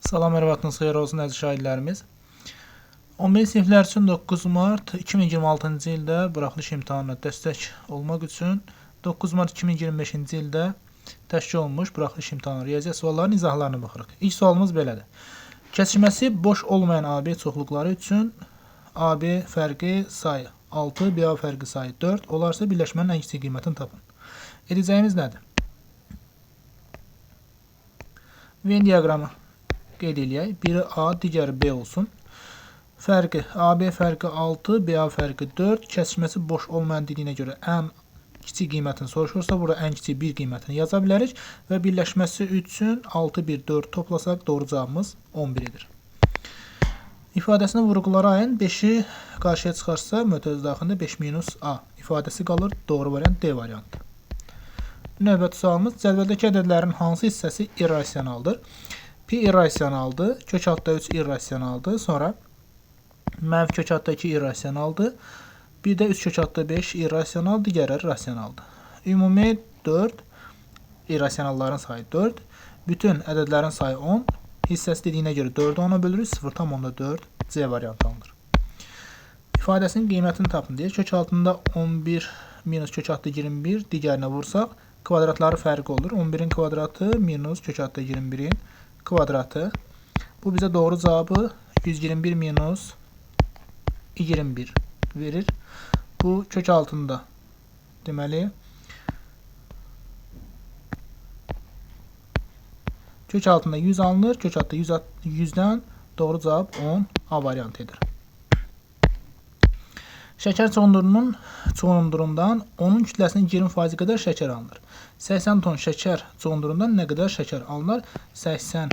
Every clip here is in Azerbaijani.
Salam, hər vaxtınız xeyir olsun əziz şagirdlərimiz. 11 siniflər üçün 9 mart 2026-cı ildə buraxılış imtahanına dəstək olmaq üçün 9 mart 2025-ci ildə təşkil olunmuş buraxılış imtahanı riyaziyyat suallarının izahlarına baxırıq. İlk sualımız belədir. Kəsişməsi boş olmayan AB çoxluqları üçün AB fərqi sayı 6, BA fərqi sayı 4 olarsa birləşmənin ən kiçik qiymətini tapın. Edəcəyimiz nədir? Venn diaqramı qeyd eləyək. Biri A, digəri B olsun. Fərqi AB fərqi 6, BA fərqi 4. Kəsişməsi boş olmayan dediyinə görə ən kiçik qiymətini soruşursa, burada ən kiçik 1 qiymətini yaza bilərik və birləşməsi üçün 6, 1, 4 toplasaq doğru cavabımız 11-dir. İfadəsini vurğulara ayın 5-i qarşıya çıxarsa, mötərizə daxilində 5 minus A ifadəsi qalır. Doğru variant D variantı. Növbəti sualımız, cədvəldəki ədədlərin hansı hissəsi irrasionaldır? Pi irrasionaldır, kök altda 3 irrasionaldır, sonra mənfi kök altda 2 irrasionaldır, bir də 3 kök altda 5 irrasional, digərləri rasionaldır. Ümumi 4, irrasionalların sayı 4, bütün ədədlərin sayı 10, hissəsi dediyinə görə 4-ü 10-a bölürük, 0,4 C variantı alınır. İfadəsinin qiymətini tapın deyir. Kök altında 11 minus kök altda 21 digərinə vursaq, kvadratları fərqi olur. 11-in kvadratı minus kök altda 21-in kvadratı. Bu bizə doğru cavabı 121 minus 21 verir. Bu kök altında deməli kök altında 100 alınır. Kök altında 100-dən doğru cavab 10 A variantıdır. Şəkər çoğunluğundan onun kütləsinin 20% qədər şəkər alınır. 80 ton şəkər çoğunluğundan nə qədər şəkər alınır? 80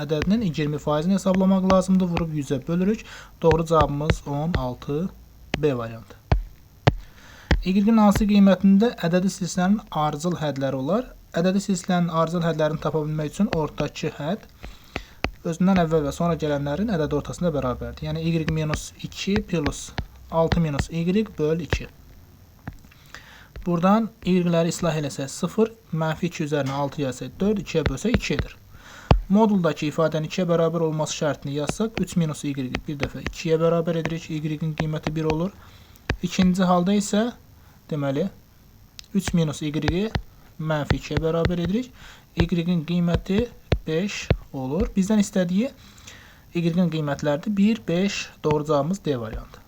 ədədinin 20%-ni hesablamaq lazımdır. Vurub 100-ə bölürük. Doğru cavabımız 16 B variantı. Y-in hansı qiymətində ədədi silsilənin ardıcıl hədləri olar? Ədədi silsilənin ardıcıl hədlərini tapa bilmək üçün ortadakı hədd özündən əvvəl və sonra gələnlərin ədədi ortasında bərabərdir. Yəni y minus 2 plus 6 minus y böl 2. Buradan y-ləri islah eləsək 0, mənfi 2 üzərinə 6 yazsaq 4, 2-yə bölsək 2-dir. Moduldakı ifadənin 2-yə bərabər olması şərtini yazsaq 3 minus y bir dəfə 2-yə bərabər edirik. Y-in qiyməti 1 olur. İkinci halda isə deməli 3 minus y-i mənfi 2-yə bərabər edirik. Y-in qiyməti 5 olur. Bizdən istədiyi y-in qiymətlərdir. 1, 5, doğru cavabımız D variantı.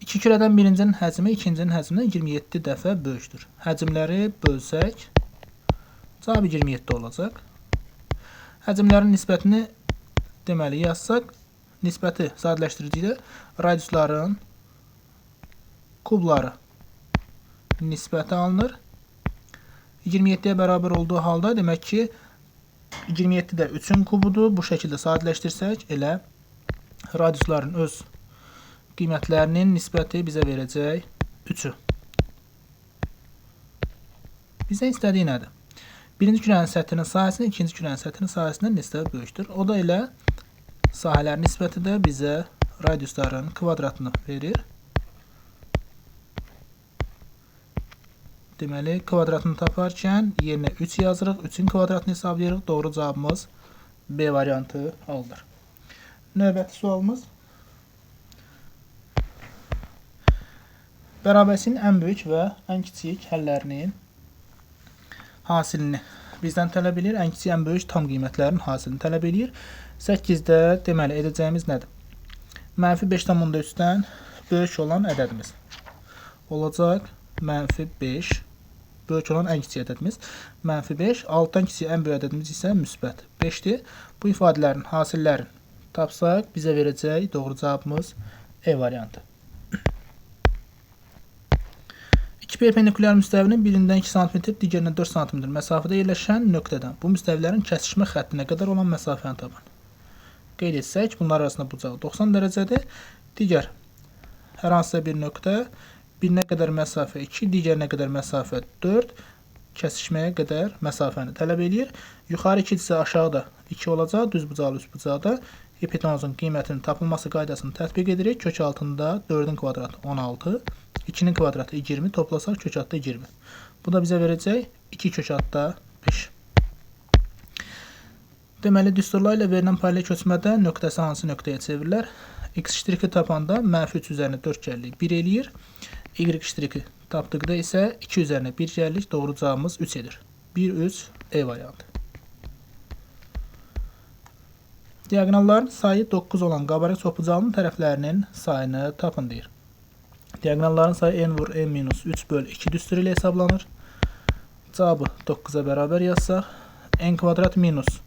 İki kürədən birincinin həcmi ikincinin həcmindən 27 dəfə böyükdür. Həcmləri bölsək, cavabı 27 olacaq. Həcmlərin nisbətini deməli yazsaq, nisbəti sadələşdiricidə radiusların kubları nisbəti alınır. 27-yə bərabər olduğu halda demək ki, 27 də 3-ün kubudur. Bu şəkildə sadələşdirsək, elə radiusların öz qiymətlərinin nisbəti bizə verəcək 3-ü. Bizə istədiyi nədir? Birinci kürənin səthinin sahəsinin ikinci kürənin səthinin sahəsindən nisbət böyükdür. O da elə sahələrin nisbəti də bizə radiusların kvadratını verir. Deməli, kvadratını taparkən yerinə 3 yazırıq. 3-ün kvadratını hesablayırıq. Doğru cavabımız B variantı alınır. Növbəti sualımız. Bərabərçiliyin ən böyük və ən kiçik həllərinin hasilini bizdən tələb edir. Ən kiçik, ən böyük tam qiymətlərin hasilini tələb edir. 8-də deməli edəcəyimiz nədir? Mənfi 5,3-dən böyük olan ədədimiz olacaq. Mənfi 5 böyük olan ən kiçik ədədimiz. Mənfi 5, 6-dan kiçik ən böyük ədədimiz isə müsbət 5-dir. Bu ifadələrin hasillərini tapsaq bizə verəcək doğru cavabımız E variantı. 2 perpendikulyar müstəvinin birindən 2 cm, digərinə 4 cm məsafədə yerləşən nöqtədən bu müstəvilərin kəsişmə xəttinə qədər olan məsafəni tapın. Qeyd etsək, bunlar arasında bucağı 90 dərəcədir. Digər hər hansısa bir nöqtə birinə qədər məsafə 2, digərinə qədər məsafə 4, kəsişməyə qədər məsafəni tələb edir. Yuxarı 2 isə aşağıda 2 olacaq, düz bucaqlı üst bucaqda. Hipotenuzun qiymətinin tapılması qaydasını tətbiq edirik. Kök altında 4-ün kvadratı 16, 2-nin kvadratı 20, toplasaq kök altda 20. Bu da bizə verəcək 2 kök altda 5. Deməli, düsturlar ilə verilən payla köçmədə nöqtəsi hansı nöqtəyə çevrilir? X ştriki tapanda -3 üzərinə 4 gəldik 1 eləyir. Y ştriki tapdıqda isə 2 üzərinə 1 gəldik. Doğru cavabımız 3 edir. 1, 3, E variantı. Diaqonalların sayı 9 olan qabarıq çoxbucağının tərəflərinin sayını tapın deyir. Diaqonalların sayı n vur n minus 3 böl 2 düsturu ilə hesablanır. Cavabı 9-a bərabər yazsaq, n kvadrat minus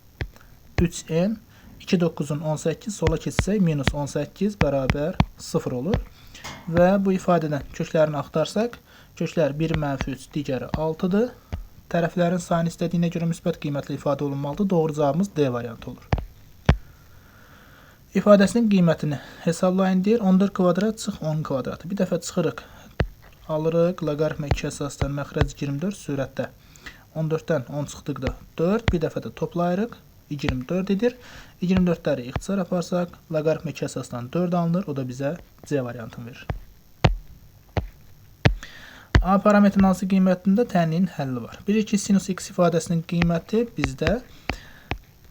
3n, 2 9-un 18 sola keçsək, minus 18 bərabər 0 olur. Və bu ifadədən köklərini axtarsaq, köklər 1 -3, digəri 6-dır. Tərəflərin sayını istədiyinə görə müsbət qiymətli ifadə olunmalıdır. Doğru cavabımız D variantı olur. İfadəsinin qiymətini hesablayın deyir. 14 kvadrat çıx 10 kvadratı. Bir dəfə çıxırıq. Alırıq. Loqaritma 2 əsasdan məxrəc 24 sürətdə. 14-dən 10 çıxdıqda 4. Bir dəfə də toplayırıq. 24 edir. 24-ləri ixtisar aparsaq, loqaritma 2 əsasdan 4 alınır. O da bizə C variantını verir. A parametrin hansı qiymətində tənliyin həlli var. Bilirik ki, sinus x ifadəsinin qiyməti bizdə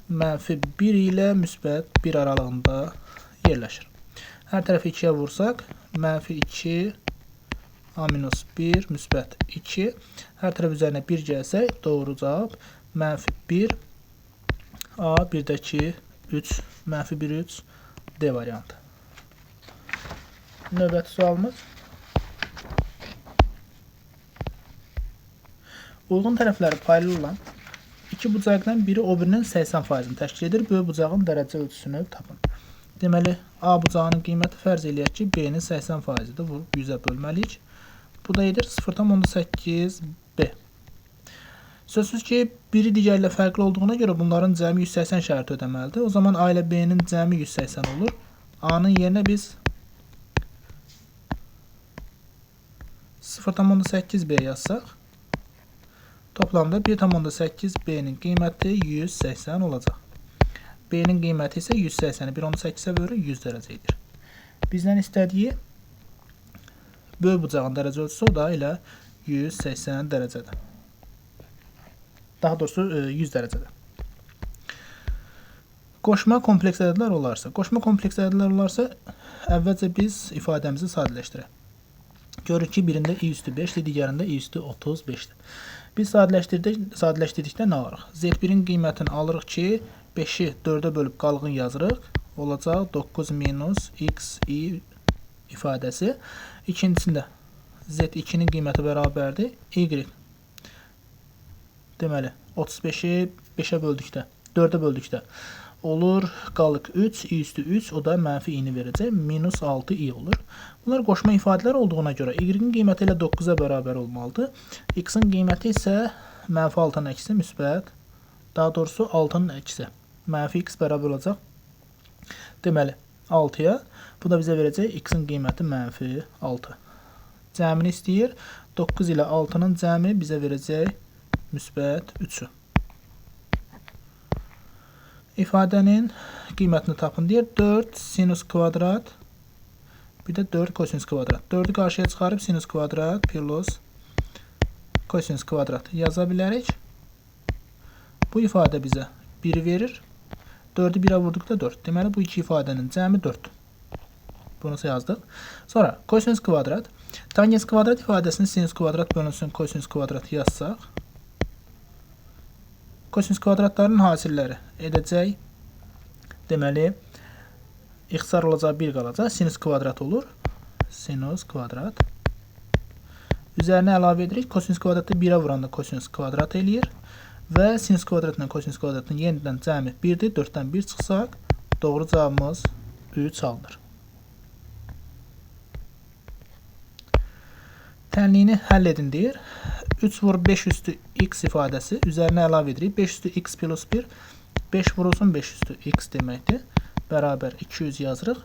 -1 ilə müsbət 1 aralığında yerləşir. Hər tərəfi 2-yə vursaq, -2 a minus 1 müsbət 2. Hər tərəf üzərinə 1 gəlsək, doğru cavab -1 a 1-dəki 3 -1 3 D variantı. Növbəti sualımız. Uyğun tərəfləri paylı olan iki bucaqdan biri o birinin 80%-ni təşkil edir. Böyük bucağın dərəcə ölçüsünü tapın. Deməli, A bucağının qiyməti fərz eləyək ki, B-nin 80%-dir. Bu 100-ə bölməliyik. Bu da edir 0,8 B. Sözsüz ki, biri digəri ilə fərqli olduğuna görə bunların cəmi 180 şərti ödəməlidir. O zaman A ilə B-nin cəmi 180 olur. A-nın yerinə biz 0,8 B yazsaq, toplamda 1,8 B-nin qiyməti 180 olacaq. B-nin qiyməti isə 180-i 1,8-ə bölür 100 dərəcə edir. Bizdən istədiyi böyük bucağın dərəcə ölçüsü, o da elə 180 dərəcədə. Daha doğrusu 100 dərəcədə. Qoşma kompleks ədədlər olarsa, əvvəlcə biz ifadəmizi sadələşdirək. Görürük ki, birində i üstü 5-dir, digərində i üstü 35-dir. Biz sadələşdirdikdə nə alırıq? Z1-in qiymətini alırıq ki, 5-i 4-ə bölüb qalğın yazırıq. Olacaq 9 minus xi ifadəsi. İkincisində Z2-nin qiyməti bərabərdir. Y. Deməli, 35-i 5-ə böldükdə, 4-ə böldükdə olur, qalıq 3, i üstü 3, o da mənfi i-ni verəcək, minus 6 i olur. Bunlar qoşma ifadələr olduğuna görə y-in qiyməti ilə 9-a bərabər olmalıdır. X-in qiyməti isə mənfi 6-nın əksi müsbət, daha doğrusu 6-nın əksi. Mənfi x bərabər olacaq. Deməli, 6-ya, bu da bizə verəcək x-in qiyməti mənfi 6. Cəmini istəyir, 9 ilə 6-nın cəmi bizə verəcək müsbət 3-ü. İfadənin qiymətini tapın deyir. 4 sinus kvadrat, bir də 4 kosinus kvadrat. 4-ü qarşıya çıxarıb sinus kvadrat plus kosinus kvadrat yaza bilərik. Bu ifadə bizə 1 verir. 4-ü 1-ə vurduqda 4. Deməli, bu iki ifadənin cəmi 4-dür. Bunu yazdıq. Sonra kosinus kvadrat. Tangens kvadrat ifadəsini sinus kvadrat bölünsün kosinus kvadrat yazsaq, kosinus kvadratların hasilləri edəcək. Deməli, ixtisar olacaq 1 qalacaq. Sinus kvadrat olur. Sinus kvadrat. Üzərinə əlavə edirik. Kosinus kvadratı 1-ə vuranda kosinus kvadrat eləyir. Və sinus kvadratla kosinus kvadratın yenidən cəmi 1-dir. 4-dən 1 çıxsaq, doğru cavabımız 3 alınır. Tənliyini həll edin deyir. 3 vur 5 üstü x ifadəsi üzərinə əlavə edirik. 5 üstü x plus 1, 5 vurulsun 5 üstü x deməkdir. Bərabər 200 yazırıq.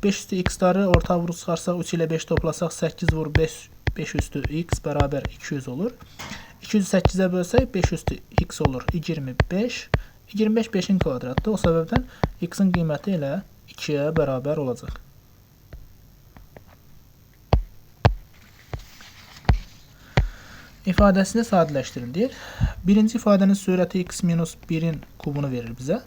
5 üstü x-ları orta vuruq çıxarsaq, 3 ilə 5 toplasaq, 8 vur 5 üstü x bərabər 200 olur. 208-ə bölsək, 5 üstü x olur 25. 25 5-in kvadratdır. O səbəbdən x-in qiyməti elə 2-yə bərabər olacaq. ifadəsini sadələşdirin deyir. Birinci ifadənin sürəti x minus 1-in kubunu verir bizə.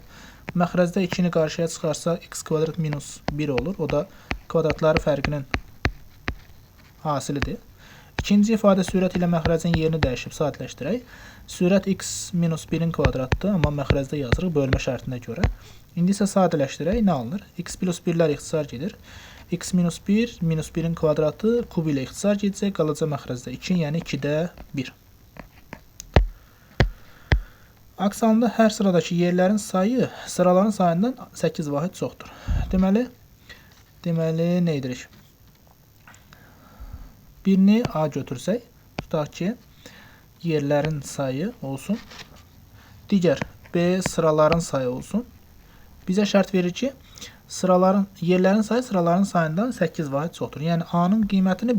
Məxrəcdə 2-ni qarşıya çıxarsa x kvadrat minus 1 olur. O da kvadratları fərqinin hasilidir. İkinci ifadə sürət ilə məxrəcin yerini dəyişib sadələşdirək. Sürət x minus 1-in kvadratdır, amma məxrəcdə yazırıq bölmə şərtinə görə. İndi isə sadələşdirək, nə alınır? X plus 1-lər ixtisar gedir. X minus 1, minus 1-in kvadratı kub ilə ixtisar gedəcək, qalacaq məxrəcdə 2, yəni 2-də 1. Aksalında hər sıradakı yerlərin sayı sıraların sayından 8 vahid çoxdur. Deməli, nə edirik? Birini A götürsək, tutaq ki, yerlərin sayı olsun. Digər B sıraların sayı olsun. Bizə şərt verir ki, yerlərin sayı sıraların sayından 8 vahid çoxdur. Yəni A-nın qiymətini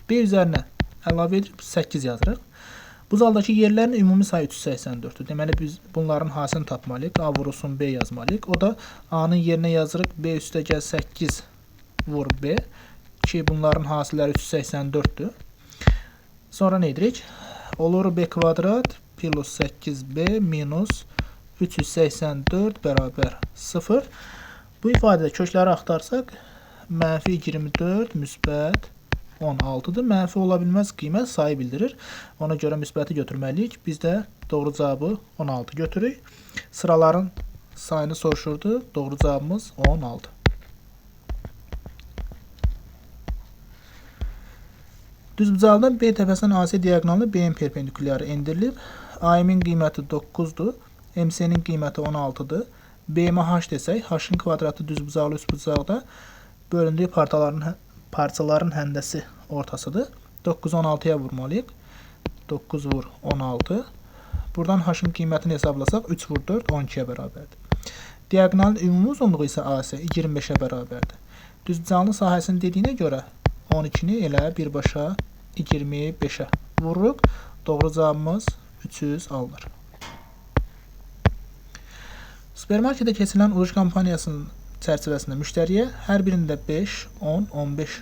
B üzərinə əlavə edib 8 yazırıq. Bu zaldakı yerlərin ümumi sayı 384-dür. Deməli, biz bunların hasilini tapmalıyıq. A vurulsun B yazmalıyıq. O da A-nın yerinə yazırıq. B üstə gəl 8 vur B. Ki, bunların hasilləri 384-dür. Sonra nə edirik? Olur B kvadrat plus 8B minus 384 bərabər 0. Bu ifadədə kökləri axtarsaq, mənfi 24 müsbət 16-dır. Mənfi ola bilməz qiymət sayı bildirir. Ona görə müsbəti götürməliyik. Biz də doğru cavabı 16 götürük. Sıraların sayını soruşurdu. Doğru cavabımız 16. Düzbucaqda B təpəsindən AC diaqonalı B-in perpendikulyarı endirilib. AM-in qiyməti 9-dur. MC-nin qiyməti 16-dır. BMH desək, H-ın kvadratı düzbucaqlı üstbucaqda bölündüyü parçaların həndəsi ortasıdır. 9-u 16-ya vurmalıyıq. 9 vur 16. Buradan H-ın qiymətini hesablasaq 3 vur 4 12-yə bərabərdir. Diaqonalın ümumi uzunluğu isə AC 25-ə bərabərdir. Düzbucaqlı sahəsini dediyinə görə 12-ni elə birbaşa 25-ə vururuq. Doğru cavabımız 300 alınır. Supermarketdə keçirilən uruş kampaniyasının çərçivəsində müştəriyə hər birində 5, 10, 15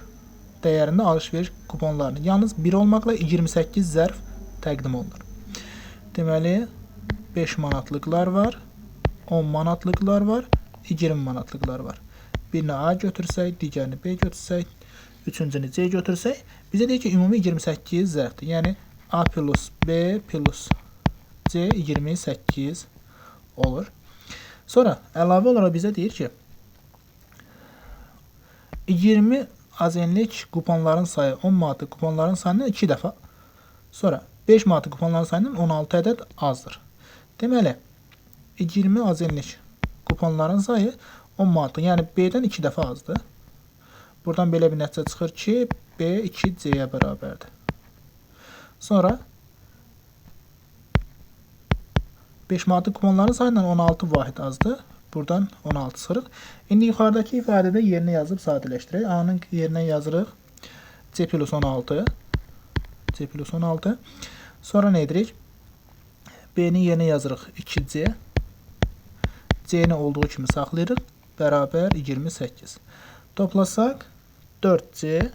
dəyərində alış-veriş kuponlarını yalnız 1 olmaqla 28 zərf təqdim olunur. Deməli, 5 manatlıqlar var, 10 manatlıqlar var, 20 manatlıqlar var. Birini A götürsək, digərini B götürsək, üçüncünü C götürsək, bizə deyir ki, ümumi 28 zərfdir. Yəni, A plus B plus C 28 olur. Sonra əlavə olaraq bizə deyir ki, 20 azenlik kuponların sayı 10 manatlı kuponların sayından 2 dəfə, sonra 5 manatlı kuponların sayından 16 ədəd azdır. Deməli, 20 azenlik kuponların sayı 10 manatlı, yəni B-dən 2 dəfə azdır. Buradan belə bir nəticə çıxır ki, B 2C-yə bərabərdir. Sonra 5 manatlı kuponların sayından 16 vahid azdır. Buradan 16 çıxırıq. İndi yuxarıdakı ifadədə yerinə yazıb sadələşdirək. A-nın yerinə yazırıq C plus 16. C plus 16. Sonra nə edirik? B-nin yerinə yazırıq 2C. C-ni olduğu kimi saxlayırıq. Bərabər 28. Toplasaq 4C.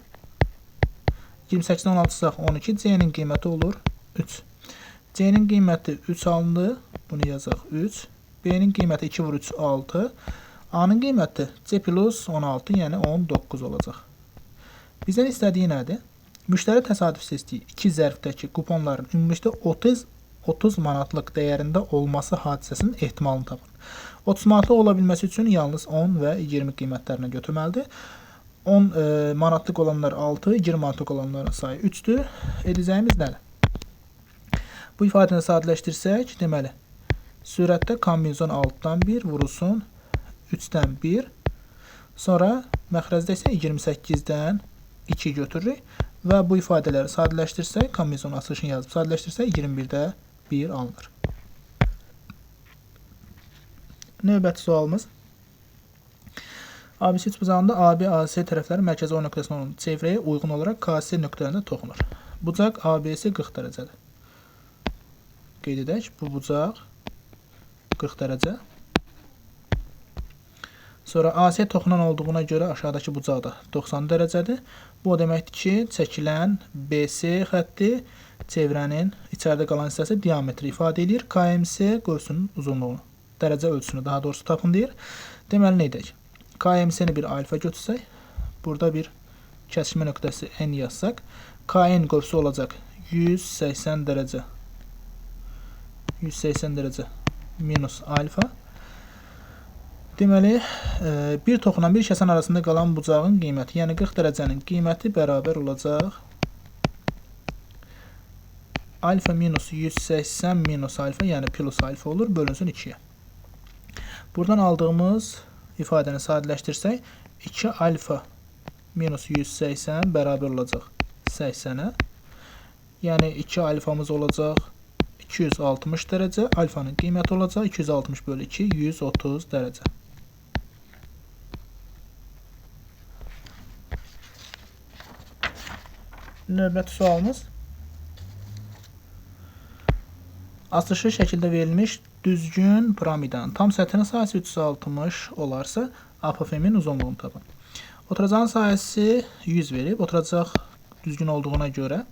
28-dən 16 çıxsaq 12. C-nin qiyməti olur 3. C-nin qiyməti 3 alındı. Bunu yazaq 3. B-nin qiyməti 2 vur 3 6. A-nın qiyməti C plus 16, yəni 19 olacaq. Bizdən istədiyi nədir? Müştəri təsadüf seçdiyi 2 zərfdəki kuponların ümumilikdə 30 manatlıq dəyərində olması hadisəsinin ehtimalını tapın. 30 manatlıq ola bilməsi üçün yalnız 10 və 20 qiymətlərinə götürməlidir. 10 manatlıq olanlar 6, 20 manatlıq olanların sayı 3-dür. Edəcəyimiz nədir? Bu ifadəni sadələşdirsək, deməli, sürətdə kombinizon 6-dan 1 vurulsun 3-dən 1. Sonra məxrəcdə isə 28-dən 2 götürürük və bu ifadələri sadələşdirsək, kombinizon açılışını yazıb sadələşdirsək, 21-də 1 alınır. Növbəti sualımız. ABC üçbucağında AB, AC tərəfləri mərkəzi O nöqtəsindən olan çevrəyə uyğun olaraq KC nöqtələrində toxunur. Bucaq ABC 40 dərəcədir. Qeyd edək, bu bucaq 40 dərəcə. Sonra AC toxunan olduğuna görə aşağıdakı bucaq da 90 dərəcədir. Bu o deməkdir ki, çəkilən BC xətti çevrənin içəridə qalan hissəsi diametri ifadə edir. KMC qövsünün uzunluğunu, dərəcə ölçüsünü daha doğrusu tapın deyir. Deməli nə edək? KMC-ni bir alfa götürsək, burada bir kəsişmə nöqtəsi N yazsaq, KN qövsü olacaq 180 dərəcə. 180 dərəcə minus alfa. Deməli, bir toxunan bir kəsən arasında qalan bucağın qiyməti, yəni 40 dərəcənin qiyməti bərabər olacaq alfa minus 180 minus alfa, yəni plus alfa olur, bölünsün 2-yə. Buradan aldığımız ifadəni sadələşdirsək, 2 alfa minus 180 bərabər olacaq 80-ə. Yəni 2 alfamız olacaq 260 dərəcə, alfanın qiyməti olacaq 260 bölü 2, 130 dərəcə. Növbəti sualımız açışı şəkildə verilmiş düzgün piramidanın tam səthinin sahəsi 360 olarsa apofemin uzunluğunu tapın. Oturacağın sahəsi 100 verib, oturacaq düzgün olduğuna görə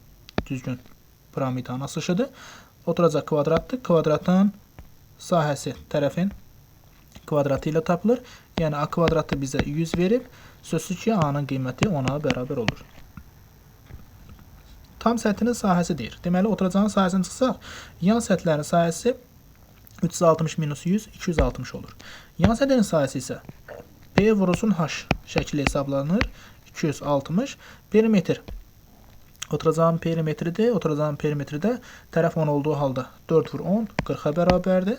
düzgün piramidanın açışıdır. Oturacaq kvadratdır. Kvadratın sahəsi tərəfin kvadratı ilə tapılır. Yəni A kvadratı bizə 100 verib. Sözsüz ki, A-nın qiyməti 10-a bərabər olur. Tam səthinin sahəsi deyir. Deməli, oturacağın sahəsini çıxsaq, yan səthlərin sahəsi 360 minus 100, 260 olur. Yan səthinin sahəsi isə P vurulsun H şəkli hesablanır. 260. Perimetr. Oturacağın perimetridir. Oturacağın perimetri də tərəf 10 olduğu halda 4 vur 10, 40-a bərabərdir.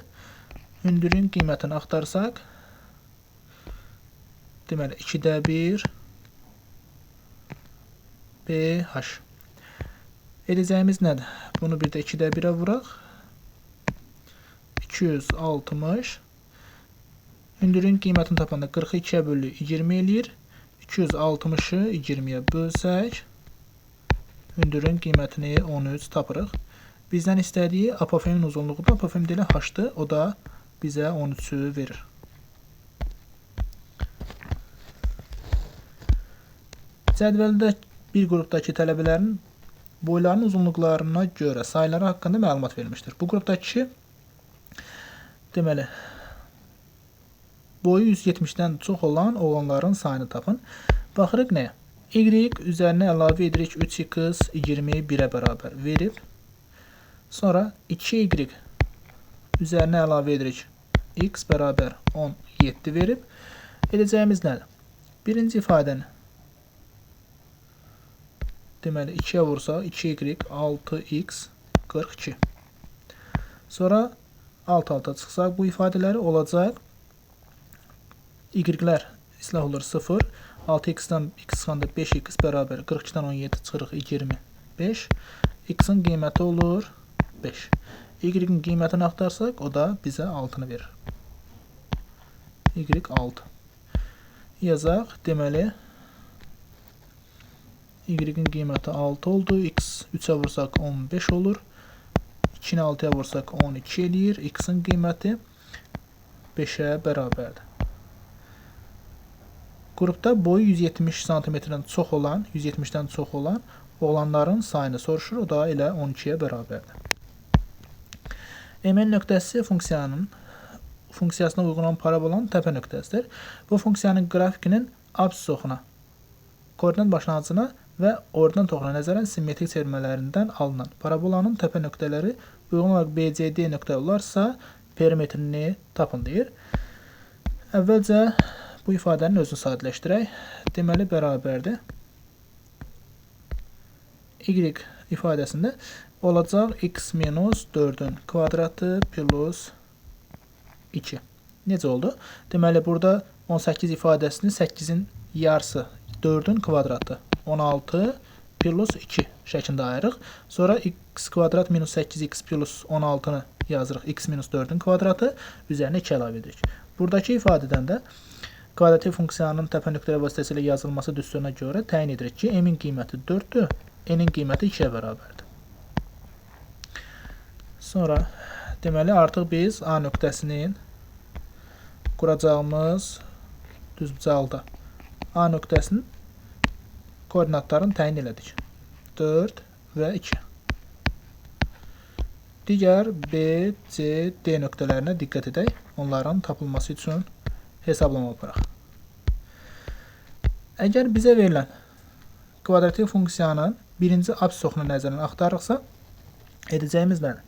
Hündürlüyün qiymətini axtarsaq, deməli, 2-də 1 BH. Edəcəyimiz nədir? Bunu bir də 2-də 1-ə vuraq. 260. Hündürlüyün qiymətini tapanda 40-ı 2-yə bölü 20 eləyir. 260-ı 20-yə bölsək, hündürlüyün qiymətini 13 tapırıq. Bizdən istədiyi apofemin uzunluğudur. Apofem deyilə H-dır. O da bizə 13-ü verir. Cədvəldə bir qrupdakı tələbələrin boylarının uzunluqlarına görə sayıları haqqında məlumat verilmişdir. Bu qrupdakı deməli boyu 170-dən çox olan oğlanların sayını tapın. Baxırıq nəyə? Y üzərinə əlavə edirik 3x 21-ə bərabər verib. Sonra 2y üzərinə əlavə edirik x bərabər 17 verib. Edəcəyimiz nədir? Birinci ifadəni deməli 2-yə vursaq 2y 6x 42. Sonra alt-alta çıxsaq bu ifadələri olacaq. Y-lər islah olur 0. 6x-dən x çıxanda 5x bərabər 42-dən 17 çıxırıq 25. X-in qiyməti olur 5. Y-in qiymətini axtarsaq o da bizə 6-nı verir. Y 6. Yazaq. Deməli Y-in qiyməti 6 oldu. X 3-ə vursaq 15 olur. 2-ni 6-ya vursaq 12 eləyir. X-in qiyməti 5-ə bərabərdir. Qrupda boyu 170 cm-dən çox olan, 170-dən çox olan oğlanların sayını soruşur. O da elə 12-yə bərabərdir. MN nöqtəsi funksiyasına uyğun olan parabolanın təpə nöqtəsidir. Bu funksiyanın qrafikinin absis oxuna, koordinat başlanğıcına və ordinat oxuna nəzərən simmetrik çevirmələrindən alınan parabolanın təpə nöqtələri uyğun olaraq BCD nöqtə olarsa perimetrini tapın deyir. Əvvəlcə bu ifadənin özünü sadələşdirək. Deməli, bərabərdir. Y ifadəsində olacaq x minus 4-ün kvadratı plus 2. Necə oldu? Deməli, burada 18 ifadəsini 8-in yarısı 4-ün kvadratı 16 plus 2 şəklində ayırıq. Sonra x kvadrat minus 8x plus 16-nı yazırıq. X minus 4-ün kvadratı üzərinə 2 əlavə edirik. Buradakı ifadədən də kvadratik funksiyanın təpə nöqtələri vasitəsilə yazılması düsturuna görə təyin edirik ki, m-in qiyməti 4-dür, n-in qiyməti 2-yə bərabərdir. Sonra, deməli, artıq biz A nöqtəsinin quracağımız düzbucaqda A nöqtəsinin koordinatlarını təyin elədik. 4 və 2. Digər B, C, D nöqtələrinə diqqət edək. Onların tapılması üçün hesablama aparaq. Əgər bizə verilən kvadratik funksiyanın birinci absisokunu nəzərdən axtarırıqsa, edəcəyimiz nədir?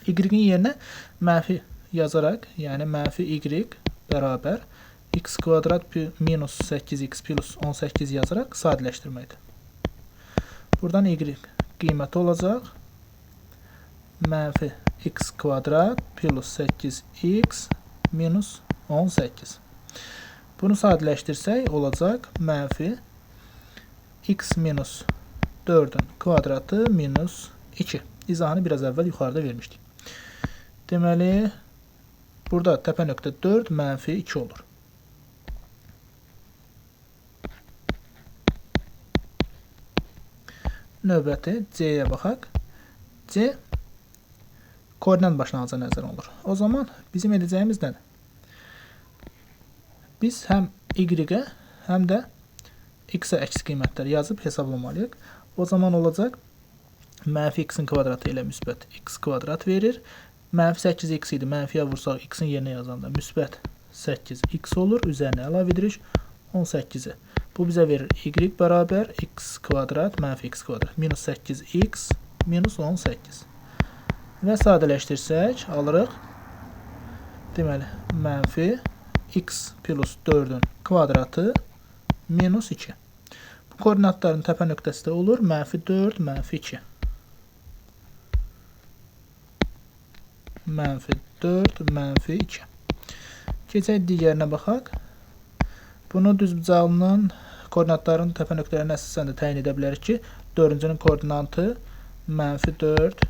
Y-in yerinə mənfi yazaraq, yəni mənfi y bərabər x kvadrat minus 8x plus 18 yazaraq sadələşdirməkdir. Buradan y qiyməti olacaq mənfi x kvadrat plus 8x minus 18. Bunu sadələşdirsək olacaq mənfi x minus 4'ün kvadratı minus 2. İzahını biraz əvvəl yuxarıda vermişdik. Deməli, burada təpə nöqtə 4 mənfi 2 olur. Növbəti C-yə baxaq. C koordinat başlanğıca nəzərə alınır. O zaman bizim edəcəyimiz nədir? Biz həm y-ə, həm də x-ə əks qiymətlər yazıb hesablamalıyıq. O zaman olacaq mənfi x-in kvadratı ilə müsbət x kvadrat verir. Mənfi 8x idi. Mənfiyə vursaq x-in yerinə yazanda müsbət 8x olur. Üzərinə əlavə edirik 18-i. Bu bizə verir y bərabər x kvadrat mənfi x kvadrat minus 8x minus 18. Və sadələşdirsək alırıq. Deməli, mənfi x plus 4'ün kvadratı minus 2. Bu koordinatların təpə nöqtəsi də olur. Mənfi 4, mənfi 2. Mənfi 4, mənfi 2. Keçək digərinə baxaq. Bunu düzbucaqlının koordinatların təpə nöqtələrinə əsasən də təyin edə bilərik ki, 4-cünün koordinatı mənfi 4,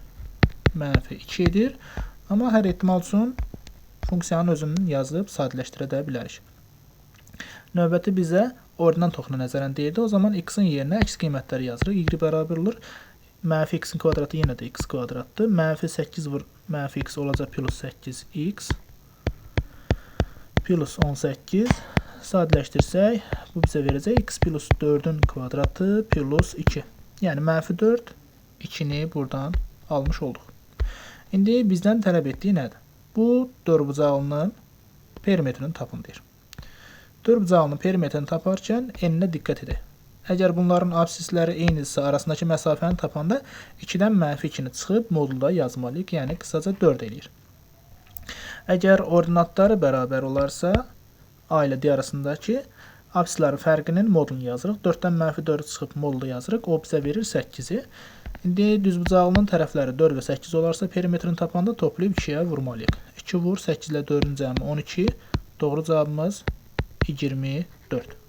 mənfi 2 edir. Amma hər ehtimal üçün funksiyanın özünü yazıb sadələşdirə də bilərik. Növbəti bizə ordinat toxunu nəzərən deyirdi. O zaman x-in yerinə əks qiymətləri yazırıq. Y bərabər olur. Mənfi x-in kvadratı yenə də x kvadratdır. Mənfi 8 vur mənfi x olacaq plus 8x plus 18. Sadələşdirsək, bu bizə verəcək x plus 4'ün kvadratı plus 2. Yəni mənfi 4, 2'ni buradan almış olduq. İndi bizdən tələb etdiyi nədir? Bu dördbucaqlının perimetrini tapın deyir. Dördbucaqlının perimetrini taparkən n-ə diqqət edək. Əgər bunların absisləri eynidirsə arasındakı məsafəni tapanda 2-dən mənfi 2'ni çıxıb modulda yazmalıyıq. Yəni qısaca 4 eləyir. Əgər ordinatları bərabər olarsa A ilə D arasındakı absislərin fərqinin modulunu yazırıq. 4'dən mənfi 4 çıxıb modulda yazırıq. O bizə verir 8'i. İndi düzbucaqlının tərəfləri 4 və 8 olarsa perimetrini tapanda toplayıb 2'yə vurmalıyıq. 2 vur 8 ilə 4'ün cəmi 12. Doğru cavabımız 24.